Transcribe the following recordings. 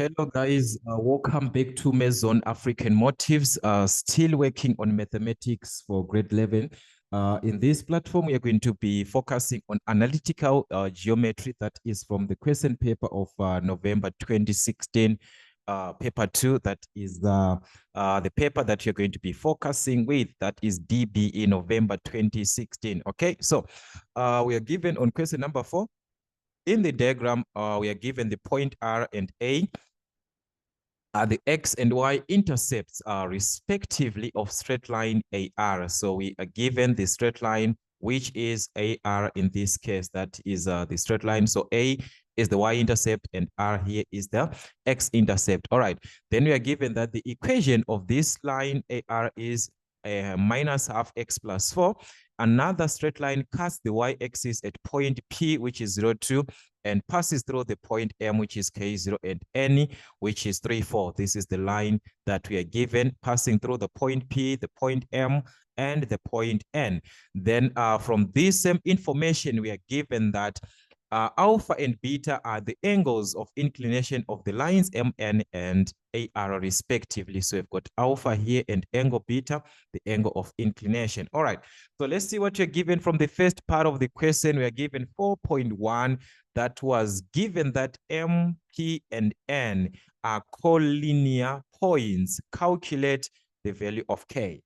Hello guys, welcome back to Maison African Motives. Still working on mathematics for grade 11. In this platform, we are going to be focusing on analytical geometry, that is from the question paper of November 2016, paper 2. That is the paper that you're going to be focusing with. That is DBE November 2016. Okay, so we are given on question number 4. In the diagram, we are given the point R and A are the x and y intercepts respectively of straight line AR. So we are given the straight line, which is AR in this case. That is the straight line. So A is the y-intercept and R here is the x-intercept. All right. Then we are given that the equation of this line AR is minus half x plus 4. Another straight line cuts the y-axis at point P, which is 0, 2, and passes through the point M, which is K0, and N, which is 3, 4. This is the line that we are given, passing through the point P, the point M, and the point N. Then from this same information, we are given that alpha and beta are the angles of inclination of the lines MN and AR respectively. So we've got alpha here and angle beta, the angle of inclination. All right, so let's see what you're given from the first part of the question. We are given 4.1 that was given that M, P, and N are collinear points. Calculate the value of K.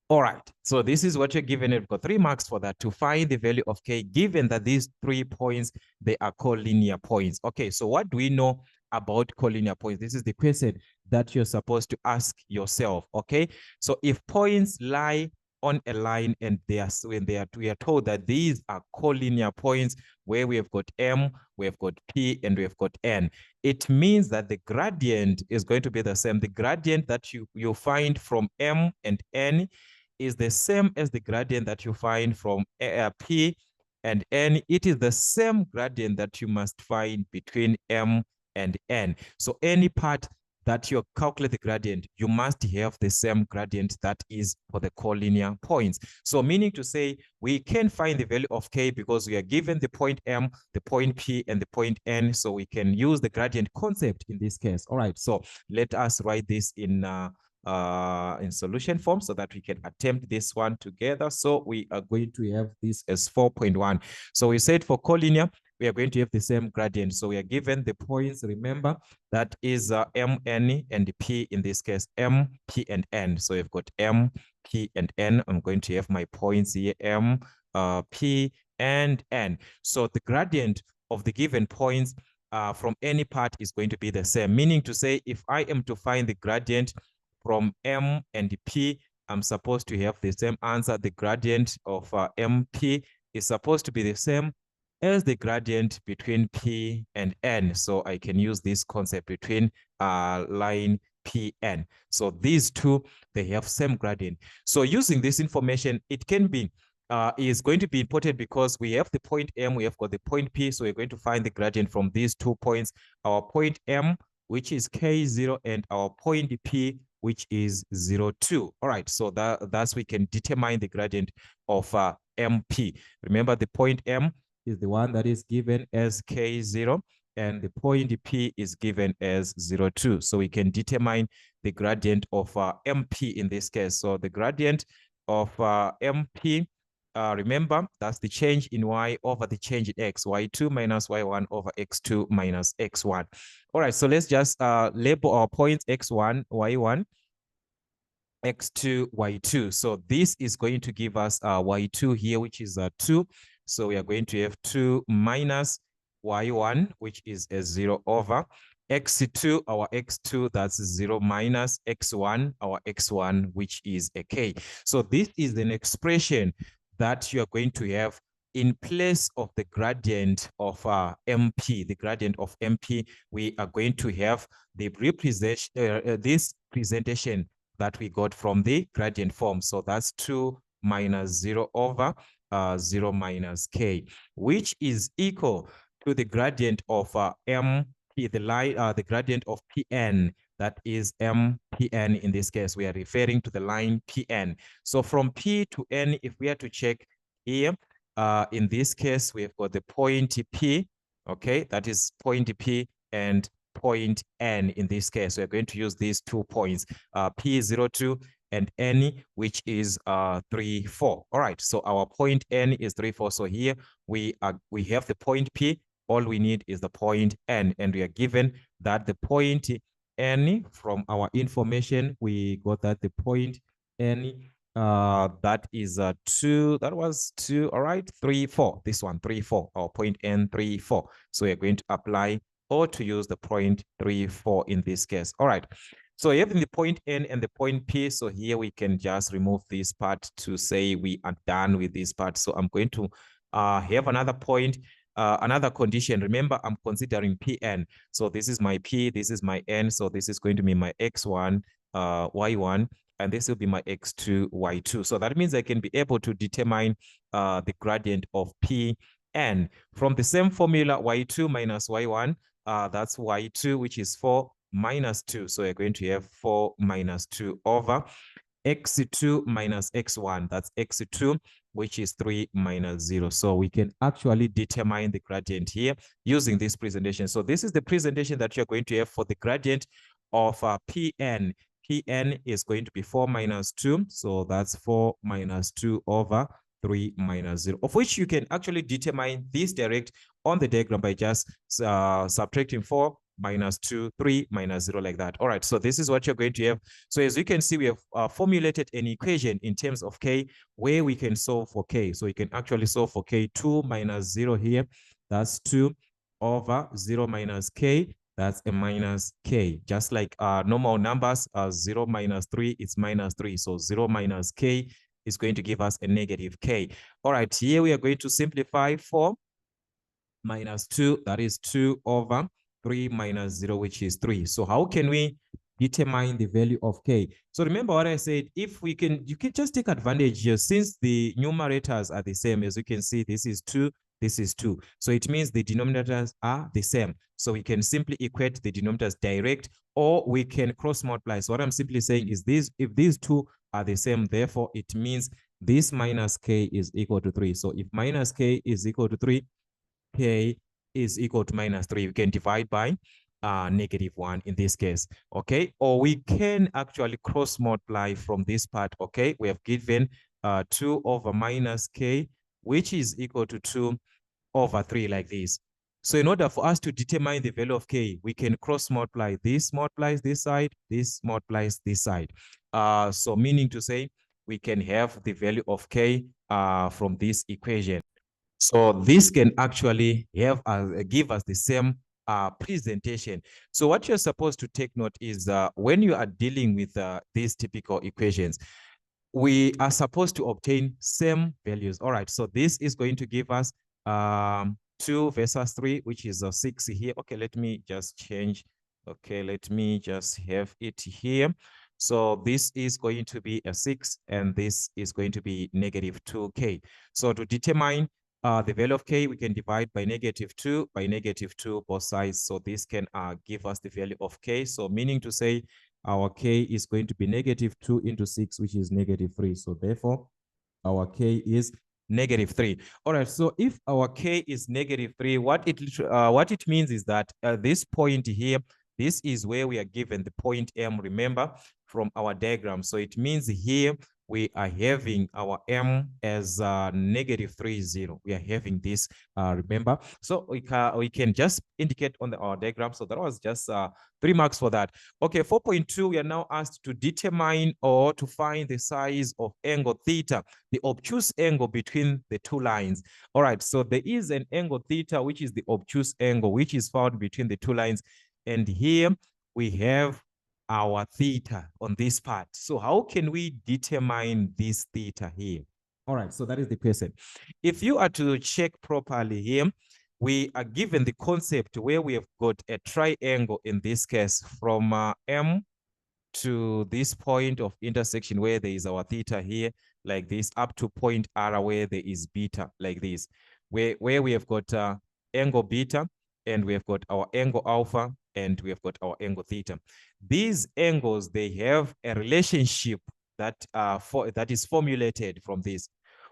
All right, so this is what you're given. You've got 3 marks for that, to find the value of K, given that these 3 points, they are collinear points. Okay, so what do we know about collinear points? This is the question that you're supposed to ask yourself, okay? So if points lie on a line and we are told that these are collinear points where we have got M, we have got P, and we have got N, it means that the gradient is going to be the same. The gradient that you find from M and N is the same as the gradient that you find from P and N. It is the same gradient that you must find between M and N. So any part that you calculate the gradient, you must have the same gradient that is for the collinear points. So meaning to say, we can find the value of K because we are given the point M, the point P, and the point N. So we can use the gradient concept in this case. All right, so let us write this in solution form so that we can attempt this one together. So we are going to have this as 4.1. So we said for collinear, we are going to have the same gradient. So we are given the points, remember, that is M, N, and P in this case, M, P, and N. So we've got M, P, and N. I'm going to have my points here, M, P, and N. So the gradient of the given points from any part is going to be the same, meaning to say, if I am to find the gradient from M and P, I'm supposed to have the same answer. The gradient of MP is supposed to be the same as the gradient between P and N. So I can use this concept between line PN. So these two, they have same gradient. So using this information, it can be is going to be important because we have the point M, we have got the point P. So we're going to find the gradient from these 2 points. Our point M, which is K0, and our point P, which is 0, 2. All right, so thus we can determine the gradient of MP. Remember, the point M is the one that is given as K0, and the point P is given as 0, 2. So we can determine the gradient of MP in this case. So the gradient of MP, remember, that's the change in Y over the change in X, Y2 minus Y1 over X2 minus X1. All right, so let's just label our points X1, Y1, X2, Y2. So this is going to give us Y2 here, which is 2. So we are going to have 2 minus Y1, which is a 0 over X2, our X2, that's 0 minus X1, our X1, which is a K. So this is an expression that you are going to have in place of the gradient of MP. The gradient of MP, we are going to have the representation, this presentation that we got from the gradient form. So that's 2 minus 0 over 0 minus K, which is equal to the gradient of MP, the gradient of PN, that is MPN. In this case, we are referring to the line PN. So from P to N, if we are to check here, in this case, we've got the point P, okay, that is point P and point N in this case. We're going to use these 2 points, P02 and N, which is 3, 4. All right, so our point N is 3, 4. So here we have the point P. All we need is the point N, and we are given that the point N from our information, we got that the point N that is 2, that was 2, all right, 3, 4, this one, 3, 4, our point N 3, 4. So we're going to apply or to use the point 3, 4 in this case. All right, so having the point N and the point P, so here we can just remove this part to say we are done with this part. So I'm going to have another point, another condition. Remember, I'm considering Pn. So this is my P, this is my N. So this is going to be my X1, Y1, and this will be my X2, Y2. So that means I can be able to determine the gradient of Pn from the same formula, Y2 minus Y1. That's Y2, which is 4 minus 2. So we're going to have 4 minus 2 over X2 minus X1. That's X2, which is 3 minus 0. So we can actually determine the gradient here using this presentation. So this is the presentation that you're going to have for the gradient of Pn. Pn is going to be 4 minus 2. So that's 4 minus 2 over 3 minus 0, of which you can actually determine this direct on the diagram by just subtracting 4 minus 2, 3 minus 0, like that. All right, so this is what you're going to have. So as you can see, we have formulated an equation in terms of K where we can solve for K. So you can actually solve for K. 2 minus 0 here, that's 2 over 0 minus K, that's a minus K. Just like normal numbers, 0 minus 3 is minus 3. So 0 minus K is going to give us a negative K. All right, here we are going to simplify 4 minus 2, that is 2 over 3 minus 0, which is 3. So how can we determine the value of K? So remember what I said, if we can, you can just take advantage here, since the numerators are the same. As you can see, this is 2, this is 2. So it means the denominators are the same. So we can simply equate the denominators direct, or we can cross multiply. So what I'm simply saying is this, if these two are the same, therefore it means this minus K is equal to 3. So if minus K is equal to 3, K is equal to minus 3. We can divide by negative 1 in this case, okay? Or we can actually cross multiply from this part, okay? We have given 2 over minus K, which is equal to 2 over 3, like this. So in order for us to determine the value of K, we can cross multiply. This multiplies this side, this multiplies this side. So meaning to say, we can have the value of K from this equation. So this can actually have give us the same presentation. So what you're supposed to take note is when you are dealing with these typical equations, we are supposed to obtain same values. All right, so this is going to give us 2 versus 3, which is 6 here. Okay, let me just change. Okay, let me just have it here. So this is going to be a 6, and this is going to be negative 2K. So to determine the value of K, we can divide by negative 2 by negative 2 both sides. So this can give us the value of K. So meaning to say our K is going to be negative 2 into 6, which is negative 3. So therefore, our K is negative 3. All right, so if our K is negative 3, what it means is that this point here, this is where we are given the point M, remember, from our diagram. So it means here we are having our M as negative 3, 0. We are having this, remember. So we can just indicate on our diagram. So that was just 3 marks for that. Okay, 4.2, we are now asked to determine or to find the size of angle theta, the obtuse angle between the two lines. All right, so there is an angle theta, which is the obtuse angle, which is found between the two lines. And here we have our theta on this part. So how can we determine this theta here? All right, so that is the question. If you are to check properly here, we are given the concept where we have got a triangle in this case from M to this point of intersection where there is our theta here, like this, up to point R where there is beta, like this, where we have got angle beta, and we have got our angle alpha, and we have got our angle theta. These angles, they have a relationship that that is formulated from this,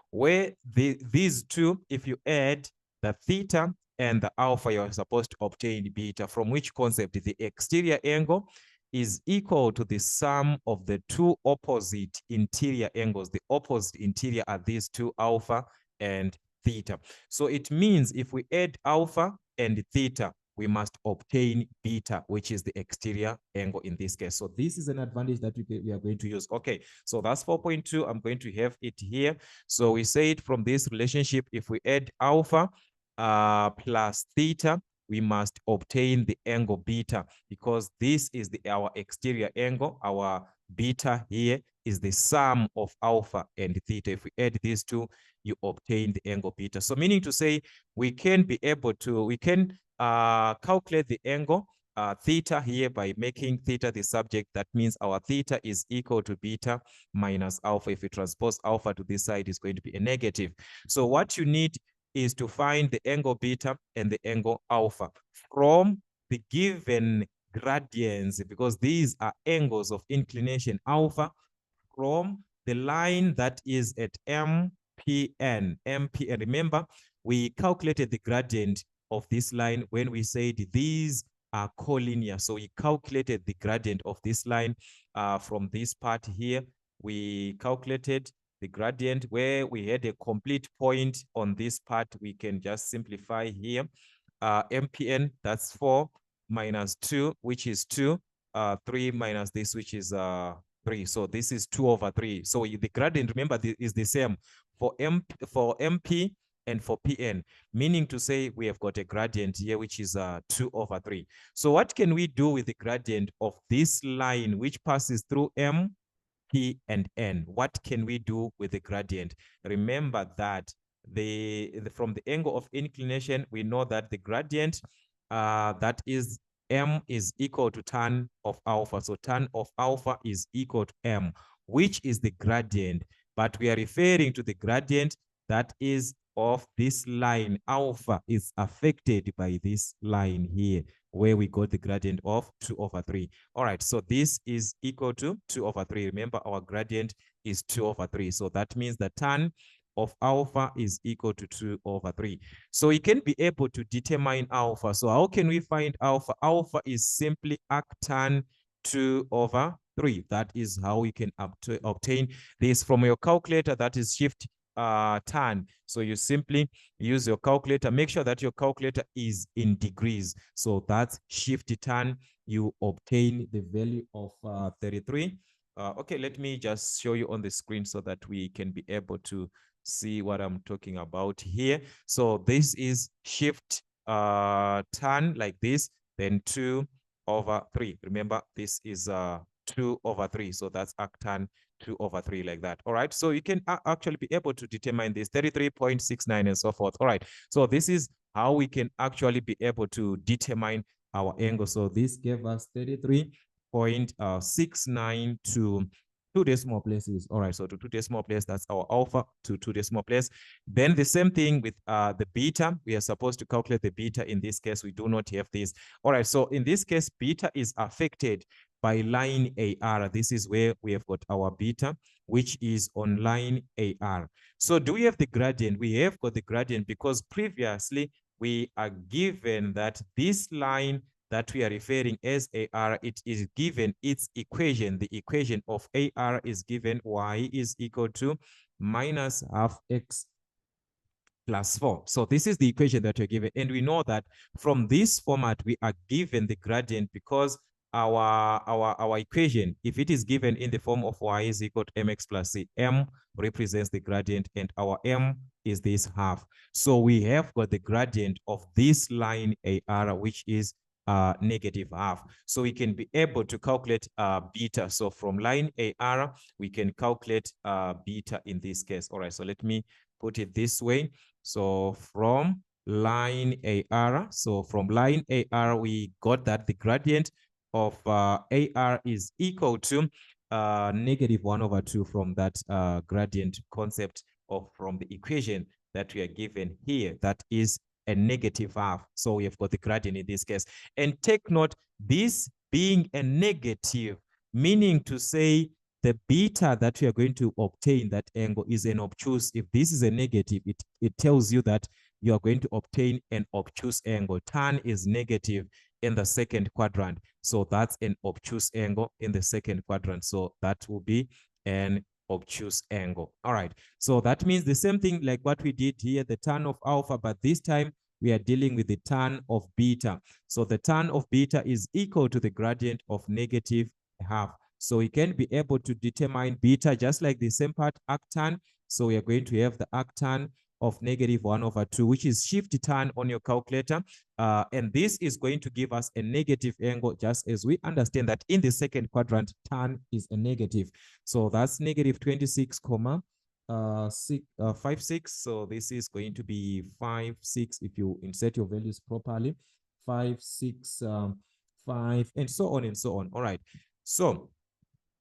where these two, if you add the theta and the alpha, you're supposed to obtain beta, from which concept the exterior angle is equal to the sum of the two opposite interior angles. The opposite interior are these two, alpha and theta. So it means if we add alpha and theta, we must obtain beta, which is the exterior angle in this case. So this is an advantage that we are going to use. Okay, so that's 4.2. I'm going to have it here. So we said from this relationship, if we add alpha plus theta, we must obtain the angle beta, because this is our exterior angle. Our beta here is the sum of alpha and theta. If we add these two, you obtain the angle beta. So meaning to say, we can calculate the angle theta here by making theta the subject. That means our theta is equal to beta minus alpha. If we transpose alpha to this side, is going to be a negative. So what you need is to find the angle beta and the angle alpha from the given gradients, because these are angles of inclination alpha from the line that is at MPN. Remember, we calculated the gradient of this line when we said these are collinear. So we calculated the gradient of this line from this part here. We calculated the gradient where we had a complete point on this part. We can just simplify here. MPN, that's 4 minus 2, which is 2. 3 minus this, which is 3. So this is 2 over 3. So the gradient, remember, is the same for MP and for PN, meaning to say we have got a gradient here, which is 2 over 3. So what can we do with the gradient of this line, which passes through M, P, and N? What can we do with the gradient? Remember that from the angle of inclination, we know that the gradient that is M is equal to tan of alpha. So tan of alpha is equal to M, which is the gradient. But we are referring to the gradient that is of this line. Alpha is affected by this line here, where we got the gradient of 2 over 3. All right, so this is equal to 2 over 3. Remember, our gradient is 2 over 3. So that means the tan of alpha is equal to 2 over 3. So we can be able to determine alpha. So how can we find alpha? Alpha is simply arctan 2 over 3. That is how we can obtain this from your calculator. That is shift tan. So you simply use your calculator. Make sure that your calculator is in degrees. So that's shift tan. You obtain the value of 33. Okay, let me just show you on the screen so that we can be able to see what I'm talking about here. So this is shift tan like this, then 2 over 3. Remember, this is 2 over 3. So that's arctan 2 over 3 like that. All right. So you can actually be able to determine this 33.69 and so forth. All right. So this is how we can actually be able to determine our angle. So this gave us 33.69 to 2 decimal places. All right, so to 2 decimal places, that's our alpha to 2 decimal places. Then the same thing with the beta. We are supposed to calculate the beta. In this case, we do not have this. All right, so in this case, beta is affected by line AR. This is where we have got our beta, which is on line AR. So do we have the gradient? We have got the gradient because previously we are given that this line that we are referring as AR, it is given its equation. The equation of AR is given y is equal to minus half x plus 4. So this is the equation that we're given. And we know that from this format, we are given the gradient because our equation, if it is given in the form of y is equal to mx plus c, m represents the gradient and our m is this half. So we have got the gradient of this line AR, which is negative half. So we can be able to calculate beta. So from line AR, we can calculate beta in this case. All right, so let me put it this way. So from line AR, we got that the gradient of AR is equal to negative 1 over 2 from that gradient concept of from the equation that we are given here. That is a negative half. So we have got the gradient in this case. And take note, this being a negative, meaning to say the beta that we are going to obtain that angle is an obtuse. If this is a negative, it tells you that you are going to obtain an obtuse angle. Tan is negative in the second quadrant. So that's an obtuse angle in the second quadrant. So that will be an obtuse angle. All right. So that means the same thing like what we did here, the tan of alpha, but this time we are dealing with the tan of beta. So the tan of beta is equal to the gradient of negative half. So we can be able to determine beta just like the same part arctan. So we are going to have the arctan of negative 1/2, which is shift tan on your calculator. And this is going to give us a negative angle, just as we understand that in the second quadrant, tan is a negative. So that's negative 26, 56. So this is going to be 5, 6 if you insert your values properly. 5, 6, 5, and so on and so on. All right. So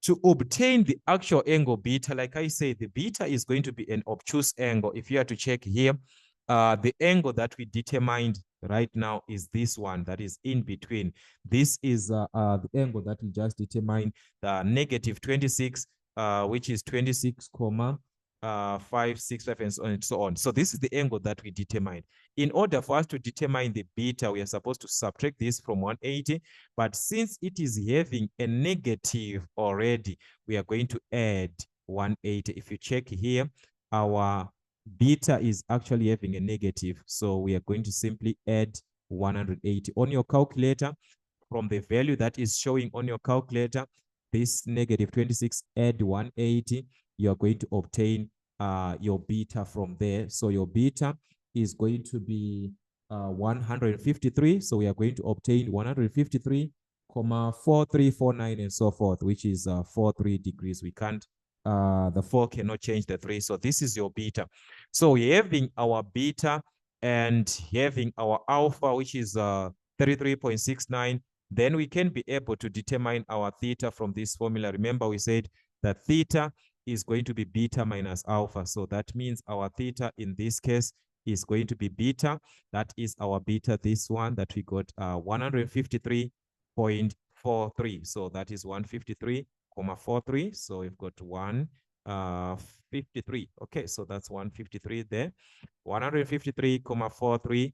to obtain the actual angle beta, like I say, the beta is going to be an obtuse angle. If you are to check here, the angle that we determined right now is this one that is in between. This is the angle that we just determined, the negative 26, which is 26, 5, 6, 5, and so on and so on. So this is the angle that we determined. In order for us to determine the beta, we are supposed to subtract this from 180. But since it is having a negative already, we are going to add 180. If you check here, our beta is actually having a negative. So we are going to simply add 180. On your calculator, from the value that is showing on your calculator, this negative 26, add 180. You're going to obtain your beta from there. So your beta is going to be 153. So we are going to obtain 153, 4349 and so forth, which is 43 degrees. We can't, the 4 cannot change the 3. So this is your beta. So having our beta and having our alpha, which is 33.69, then we can be able to determine our theta from this formula. Remember, we said that theta is going to be beta minus alpha. So that means our theta in this case is going to be beta. That is our beta, this one that we got 153.43. So that is 153.43. So we've got 153. Okay, so that's 153 there. 153.43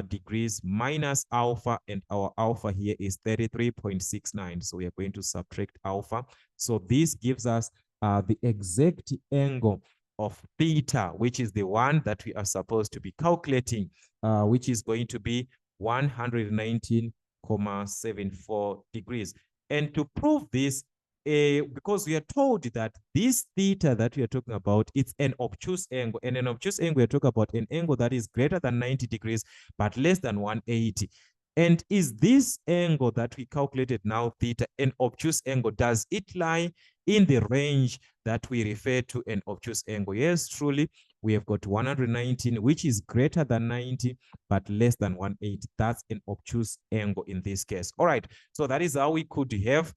degrees minus alpha, and our alpha here is 33.69. So we are going to subtract alpha. So this gives us the exact angle of theta, which is the one that we are supposed to be calculating, which is going to be 119.74 degrees. And to prove this, because we are told that this theta that we are talking about, it's an obtuse angle, and an obtuse angle, we are talking about an angle that is greater than 90 degrees, but less than 180. And is this angle that we calculated now, theta, an obtuse angle? Does it lie in the range that we refer to an obtuse angle? Yes, truly, we have got 119, which is greater than 90, but less than 180. That's an obtuse angle in this case. All right, so that is how we could have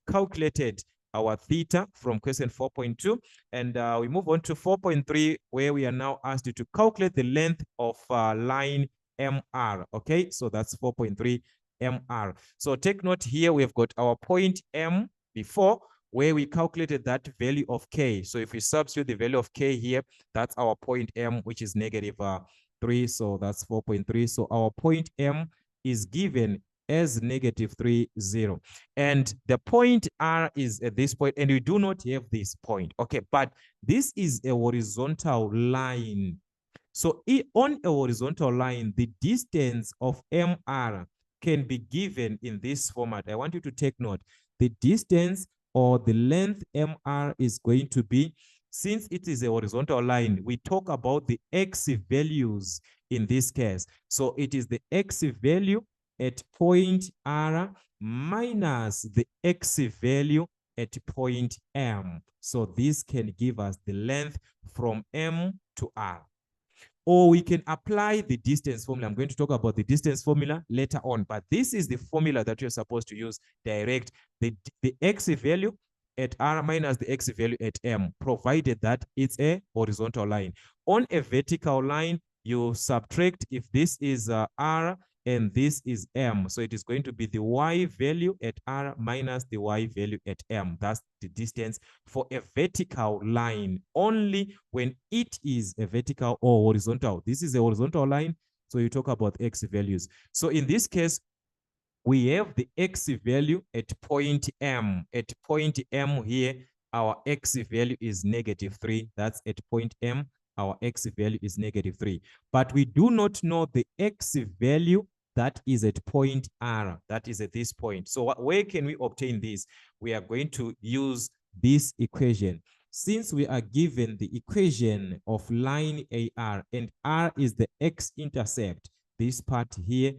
calculated our theta from question 4.2. And we move on to 4.3, where we are now asked to calculate the length of line MR. Okay, so that's 4.3 MR. So take note here, we've got our point M before, where we calculated that value of K. So if we substitute the value of K here, that's our point M, which is negative 3. So that's 4.3. So our point M is given as negative 3, 0. And the point R is at this point, and we do not have this point. Okay, but this is a horizontal line. So on a horizontal line, the distance of MR can be given in this format. I want you to take note. The distance or the length MR is going to be, since it is a horizontal line, we talk about the X values in this case. So it is the X value at point R minus the X value at point M. So this can give us the length from M to R. Or we can apply the distance formula. I'm going to talk about the distance formula later on, but this is the formula that you're supposed to use direct. The X value at R minus the X value at M, provided that it's a horizontal line. On a vertical line, you subtract, if this is R, and this is M. So it is going to be the Y value at R minus the Y value at M. That's the distance for a vertical line only when it is a vertical or horizontal. This is a horizontal line, so you talk about X values. So in this case, we have the X value at point M. At point M here, our X value is -3. That's at point M, our X value is -3. But we do not know the X value that is at point R, that is at this point. So where can we obtain this? We are going to use this equation. Since we are given the equation of line AR and R is the x-intercept, this part here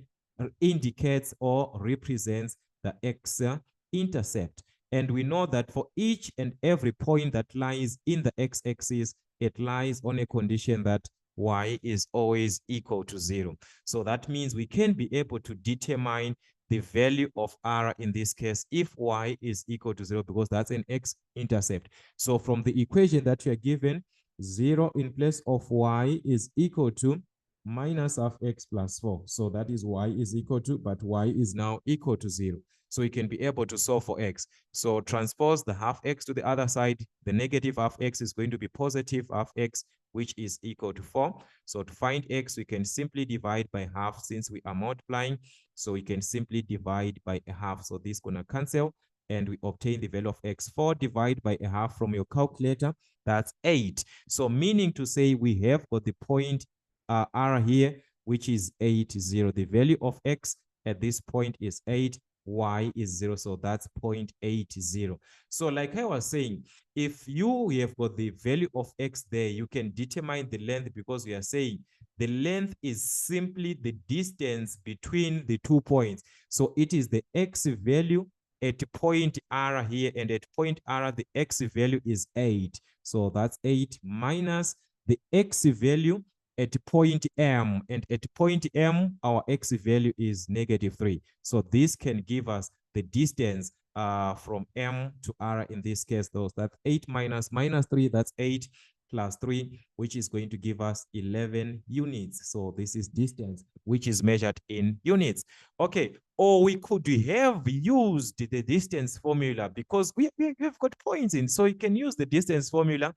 indicates or represents the x-intercept. And we know that for each and every point that lies in the x-axis, it lies on a condition that y is always equal to 0. So that means we can be able to determine the value of r in this case if y is equal to 0, because that's an x-intercept. So from the equation that you are given, 0 in place of y is equal to minus half x plus 4. So that is y is equal to, but y is now equal to 0. So you can be able to solve for x. So transpose the half x to the other side. The negative half x is going to be positive half x, which is equal to 4. So to find x, we can simply divide by half since we are multiplying. So we can simply divide by a half. So this is going to cancel, and we obtain the value of x. 4 divided by a half from your calculator, that's 8. So meaning to say we have got the point r here, which is 8, 0. The value of x at this point is 8, y is 0, so that's 0.80. So like I was saying, if you have got the value of x there, you can determine the length, because we are saying the length is simply the distance between the 2 points. So it is the x value at point r here, and at point r the x value is 8. So that's 8 minus the x value at point M, and at point M, our x value is -3. So this can give us the distance from M to R in this case, though. That's 8 minus -3, that's 8 plus 3, which is going to give us 11 units. So this is distance, which is measured in units. Okay, or we could have used the distance formula, because we've got points in, so you can use the distance formula.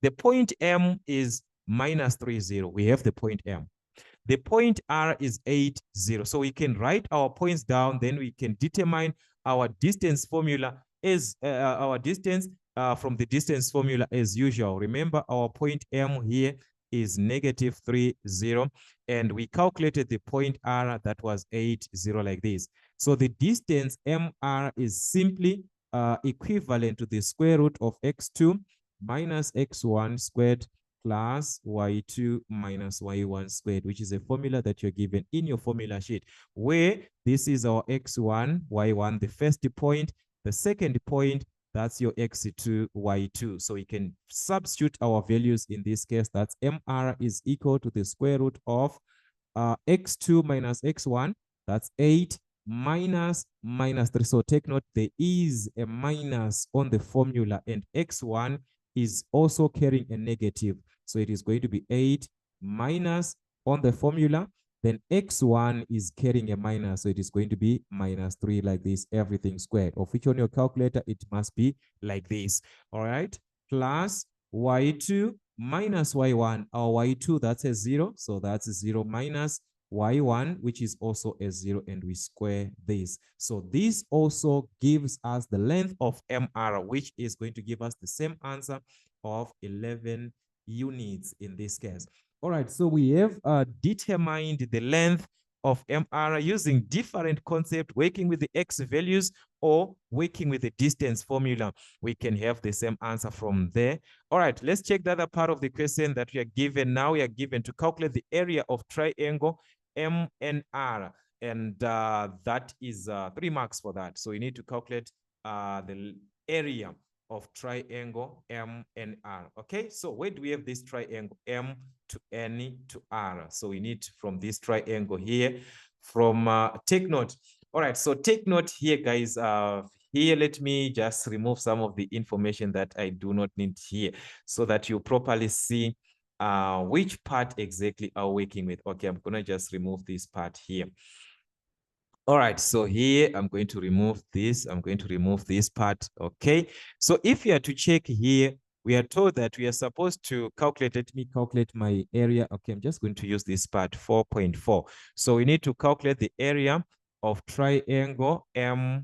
The point M is -30. We have the point M. The point R is 8, 0. So we can write our points down, then we can determine our distance formula is our distance from the distance formula as usual. Remember, our point M here is -3, 0, and we calculated the point R that was 8, 0 like this. So the distance MR is simply equivalent to the square root of x2 minus x1 squared plus y2 minus y1 squared, which is a formula that you're given in your formula sheet, where this is our x1, y1, the first point, the second point, that's your x2, y2. So we can substitute our values in this case. That's MR is equal to the square root of x2 minus x1, that's 8 minus -3. So take note, there is a minus on the formula, and x1 is also carrying a negative. So it is going to be 8 minus on the formula. Then x1 is carrying a minus. So it is going to be -3 like this, everything squared, of which on your calculator, it must be like this. All right. Plus y2 minus y1. Our y2, that's a 0. So that's 0 minus y1, which is also a 0, and we square this. So this also gives us the length of MR, which is going to give us the same answer of 11 units in this case. All right, so we have determined the length of MR using different concepts, working with the X values or working with the distance formula. We can have the same answer from there. All right, let's check the other part of the question that we are given. Now we are given to calculate the area of triangle MNR, and that is 3 marks for that. So you need to calculate the area of triangle MNR. Okay, so where do we have this triangle M to N to R? So we need from this triangle here, from take note. All right, so take note here, guys. Here, let me just remove some of the information that I do not need here, so that you properly see which part exactly are working with. Okay, I'm gonna just remove this part here. All right, so here I'm going to remove this. I'm going to remove this part. Okay, so if you are to check here, we are told that we are supposed to calculate. Let me calculate my area. Okay, I'm just going to use this part 4.4. So we need to calculate the area of triangle MNR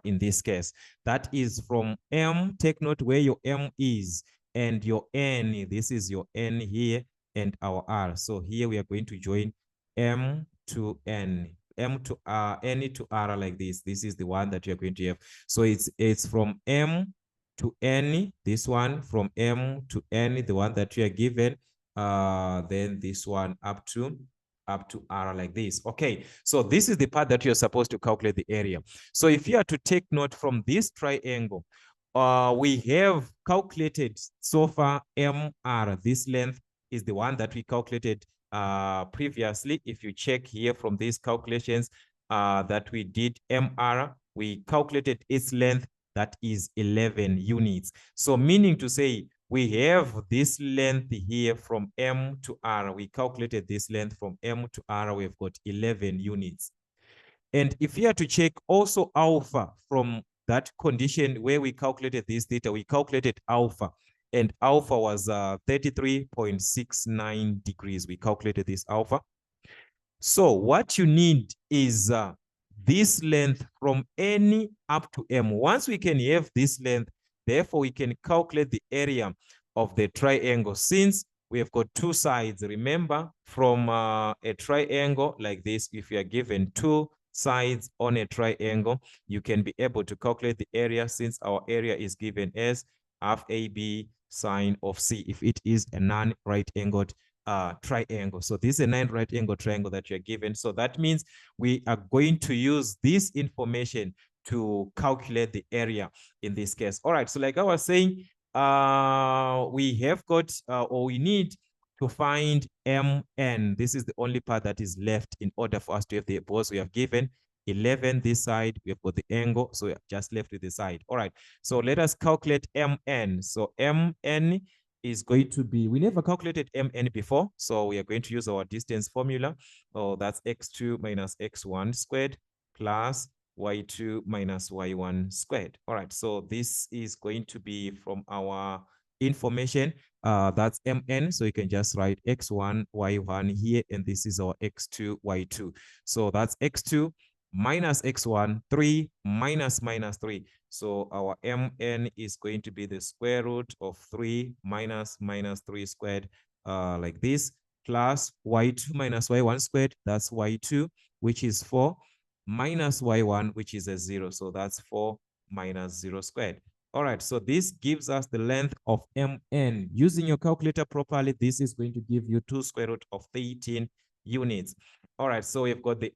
in this case. That is from M. Take note where your M is and your N. This is your N here and our R. So here we are going to join M to N. M to R, N to R like this. This is the one that you're going to have. So it's from M to N, this one from M to N, the one that you are given. Then this one up to R like this. Okay, so this is the part that you're supposed to calculate the area. So if you are to take note from this triangle, we have calculated so far MR, this length is the one that we calculated previously. If you check here from these calculations that we did MR, we calculated its length, that is 11 units. So meaning to say, we have this length here from M to R. We calculated this length from M to R. We've got 11 units. And if you are to check also alpha from that condition where we calculated this theta, we calculated alpha. And alpha was 33.69 degrees. We calculated this alpha. So what you need is this length from N up to M. Once we can have this length, therefore we can calculate the area of the triangle. Since we have got two sides, remember, from a triangle like this, if you are given two sides on a triangle, you can be able to calculate the area, since our area is given as half AB sine of C if it is a non-right angled triangle. So this is a 9 right angle triangle that you're given. So that means we are going to use this information to calculate the area in this case. All right, so like I was saying, we have got, or we need to find MN. This is the only part that is left in order for us to have the balls. We have given 11 this side, we have got the angle, so we are just left with the side. All right, so let us calculate MN. So MN is going to be, we never calculated MN before, so we are going to use our distance formula. Oh, that's x2 minus x1 squared plus y2 minus y1 squared. All right, so this is going to be from our information. That's MN, so you can just write x1, y1 here, and this is our x2, y2. So that's x2 minus x1, 3 minus 3. So our MN is going to be the square root of 3 minus 3 squared, like this, plus y2 minus y1 squared, that's y2, which is 4, minus y1, which is a 0. So that's 4 minus 0 squared. All right, so this gives us the length of MN. Using your calculator properly, this is going to give you 2 square root of 13 units. All right, so we've got the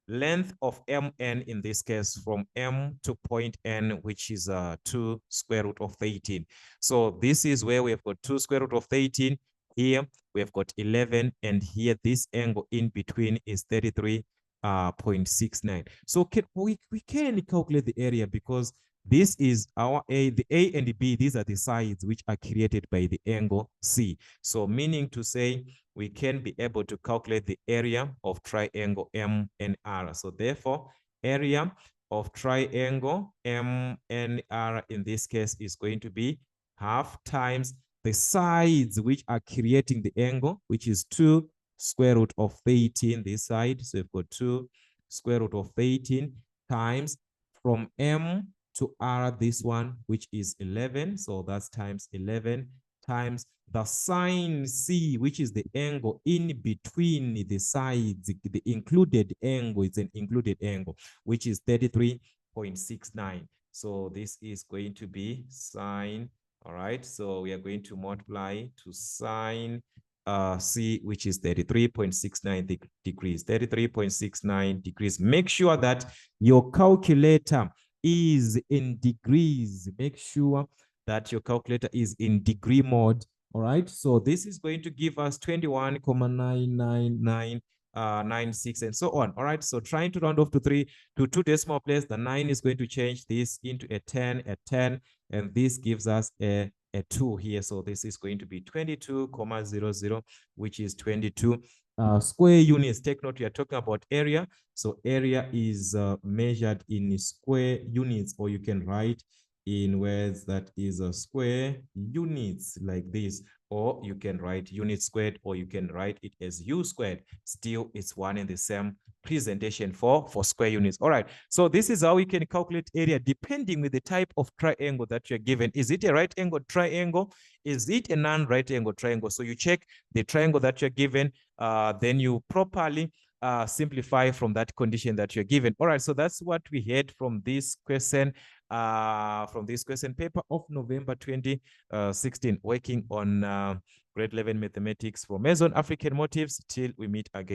length of MN in this case from M to point N, which is 2 square root of 13. So this is where we have got 2 square root of 13. Here we have got 11, and here this angle in between is 33.69. So we can calculate the area, because this is our A, the A and the B, these are the sides which are created by the angle C. So meaning to say, we can be able to calculate the area of triangle MNR. So therefore, area of triangle MNR in this case is going to be half times the sides which are creating the angle, which is 2 square root of 13 this side. So we've got 2 square root of 13 times from M to R, this one, which is 11. So that's times 11 times the sine C, which is the angle in between the sides, the included angle, it's an included angle, which is 33.69. So this is going to be sine. All right, so we are going to multiply to sine C, which is 33.69 degrees, 33.69 degrees. Make sure that your calculator is in degrees. Make sure that your calculator is in degree mode. All right, so this is going to give us 21,99996 and so on. All right, so trying to round off to 2 decimal places, the 9 is going to change this into a 10, and this gives us a 2 here. So this is going to be 22,00, which is 22 square units. Take note, we are talking about area. So area is measured in square units, or you can write in words that is a square units like this, or you can write unit squared, or you can write it as u squared. Still, it's one and the same presentation for square units. All right, so this is how we can calculate area depending with the type of triangle that you're given. Is it a right angle triangle? Is it a non-right angle triangle? So you check the triangle that you're given, then you properly simplify from that condition that you're given. All right, so that's what we had from this question paper of November 2016, working on grade 11 mathematics for Meson African motifs. Till we meet again.